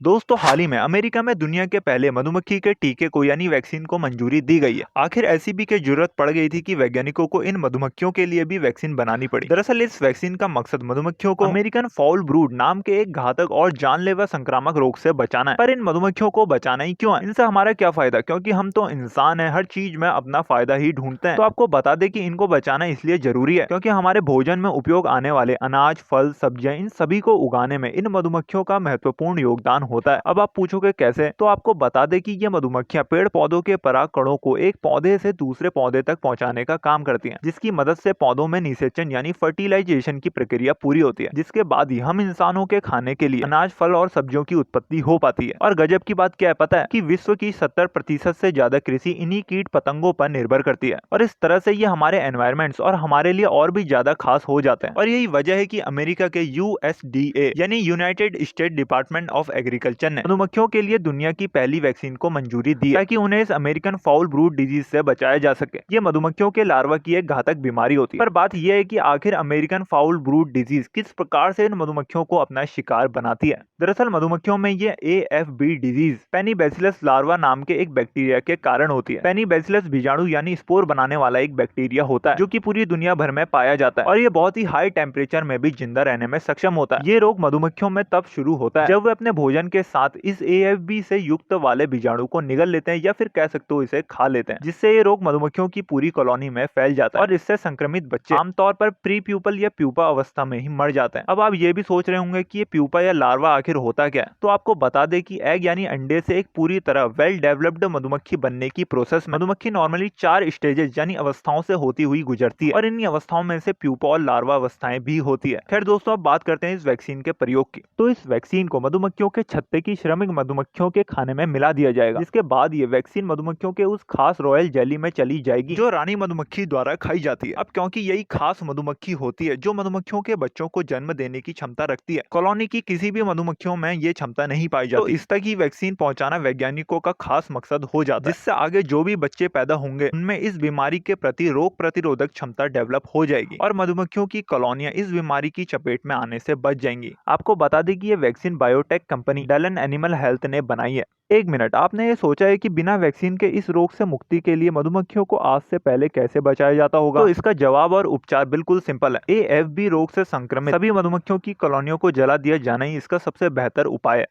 दोस्तों हाल ही में अमेरिका में दुनिया के पहले मधुमक्खी के टीके को यानी वैक्सीन को मंजूरी दी गई है। आखिर ऐसी भी क्या जरूरत पड़ गई थी कि वैज्ञानिकों को इन मधुमक्खियों के लिए भी वैक्सीन बनानी पड़ी। दरअसल इस वैक्सीन का मकसद मधुमक्खियों को अमेरिकन फाउल ब्रूड नाम के एक घातक और जानलेवा संक्रामक रोग से बचाना है। पर इन मधुमक्खियों को बचाना ही क्यों है? इनसे हमारा क्या फायदा? क्योंकि हम तो इंसान है, हर चीज में अपना फायदा ही ढूंढते हैं। तो आपको बता दें कि इनको बचाना इसलिए जरूरी है क्योंकि हमारे भोजन में उपयोग आने वाले अनाज, फल, सब्जियां, इन सभी को उगाने में इन मधुमक्खियों का महत्वपूर्ण योगदान होता है। अब आप पूछोगे कैसे, तो आपको बता दें कि ये मधुमक्खियां पेड़ पौधों के पराग कणों को एक पौधे से दूसरे पौधे तक पहुंचाने का काम करती हैं, जिसकी मदद से पौधों में निषेचन यानी फर्टिलाइजेशन की प्रक्रिया पूरी होती है, जिसके बाद ही हम इंसानों के खाने के लिए अनाज, फल और सब्जियों की उत्पत्ति हो पाती है। और गजब की बात क्या है पता है कि विश्व की 70% से ज्यादा कृषि इन्हीं कीट पतंगों पर निर्भर करती है। और इस तरह से ये हमारे एनवायरमेंट्स और हमारे लिए और भी ज्यादा खास हो जाते हैं। और यही वजह है कि अमेरिका के USDA यानी United state department of agriculture ने मधुमक्खियों के लिए दुनिया की पहली वैक्सीन को मंजूरी दी ताकि उन्हें इस अमेरिकन फाउल ब्रूड डिजीज से बचाया जा सके। ये मधुमक्खियों के लार्वा की एक घातक बीमारी होती है। पर बात यह है कि आखिर अमेरिकन फाउल ब्रूड डिजीज किस प्रकार से इन मधुमक्खियों को अपना शिकार बनाती है। दरअसल मधुमक्खियों में ये AFB डिजीज पेनीबैसिलस लार्वा नाम के एक बैक्टीरिया के कारण होती है। पेनीबैसिलस बीजाणु यानी स्पोर बनाने वाला एक बैक्टीरिया होता है जो कि पूरी दुनिया भर में पाया जाता है और ये बहुत ही हाई टेम्परेचर में भी जिंदा रहने में सक्षम होता है। ये रोग मधुमक्खियों में तब शुरू होता है जब वे अपने भोजन के साथ इस AFB से युक्त वाले बीजाणु को निगल लेते हैं या फिर कह सकते हो इसे खा लेते हैं, जिससे ये रोग मधुमक्खियों की पूरी कॉलोनी में फैल जाता है और इससे संक्रमित बच्चे आमतौर पर प्री प्यूपल या प्यूपा अवस्था में ही मर जाते हैं। अब आप ये भी सोच रहे होंगे कि ये प्यूपा या लार्वा आखिर होता क्या है, तो आपको बता दें कि एग यानी अंडे से एक पूरी तरह वेल डेवलप्ड मधुमक्खी बनने की प्रोसेस मधुमक्खी नॉर्मली 4 स्टेजेस यानी अवस्थाओं से होती हुई गुजरती है और इन अवस्थाओं में से प्यूपा और लार्वा अवस्थाएं भी होती है। खैर दोस्तों, अब बात करते हैं इस वैक्सीन के प्रयोग की। तो इस वैक्सीन को मधुमक्खियों के छत्ते की श्रमिक मधुमक्खियों के खाने में मिला दिया जाएगा, जिसके बाद ये वैक्सीन मधुमक्खियों के उस खास रॉयल जेली में चली जाएगी जो रानी मधुमक्खी द्वारा खाई जाती है। अब क्योंकि यही खास मधुमक्खी होती है जो मधुमक्खियों के बच्चों को जन्म देने की क्षमता रखती है, कॉलोनी की किसी भी मधुमक्खियों में ये क्षमता नहीं पाई जाती। तो इस तक ही वैक्सीन पहुंचाना वैज्ञानिकों का खास मकसद हो जाता है, जिससे आगे जो भी बच्चे पैदा होंगे उनमें इस बीमारी के प्रति रोग प्रतिरोधक क्षमता डेवलप हो जाएगी और मधुमक्खियों की कॉलोनियां इस बीमारी की चपेट में आने से बच जाएंगी। आपको बता दें कि ये vaccine biotech company Dalan animal health ने बनाई है। एक मिनट, आपने ये सोचा है कि बिना वैक्सीन के इस रोग से मुक्ति के लिए मधुमक्खियों को आज से पहले कैसे बचाया जाता होगा? तो इसका जवाब और उपचार बिल्कुल सिंपल है। AFB रोग से संक्रमित सभी मधुमक्खियों की कॉलोनियों को जला दिया जाना ही इसका सबसे बेहतर उपाय है।